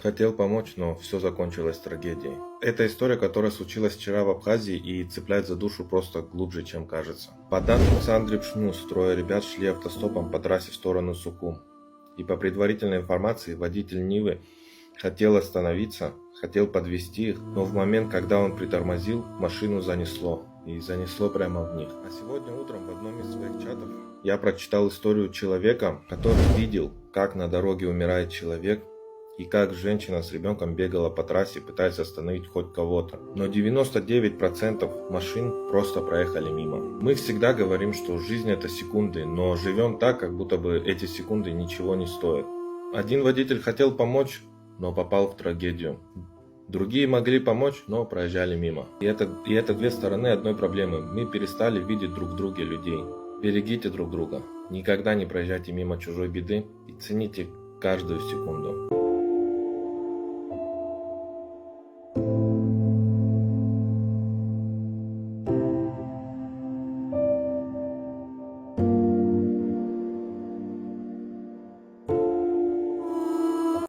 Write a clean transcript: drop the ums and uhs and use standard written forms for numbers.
Хотел помочь, но все закончилось трагедией. Это история, которая случилась вчера в Абхазии и цепляет за душу просто глубже, чем кажется. По данным Сандрипшнус, трое ребят шли автостопом по трассе в сторону Сукум. И по предварительной информации, водитель Нивы хотел остановиться, хотел подвезти их, но в момент, когда он притормозил, машину занесло. И занесло прямо в них. А сегодня утром в одном из своих чатов я прочитал историю человека, который видел, как на дороге умирает человек, и как женщина с ребенком бегала по трассе, пытаясь остановить хоть кого-то. Но 99% машин просто проехали мимо. Мы всегда говорим, что жизнь это секунды, но живем так, как будто бы эти секунды ничего не стоят. Один водитель хотел помочь, но попал в трагедию. Другие могли помочь, но проезжали мимо. И это две стороны одной проблемы. Мы перестали видеть друг в друге людей. Берегите друг друга. Никогда не проезжайте мимо чужой беды и цените каждую секунду.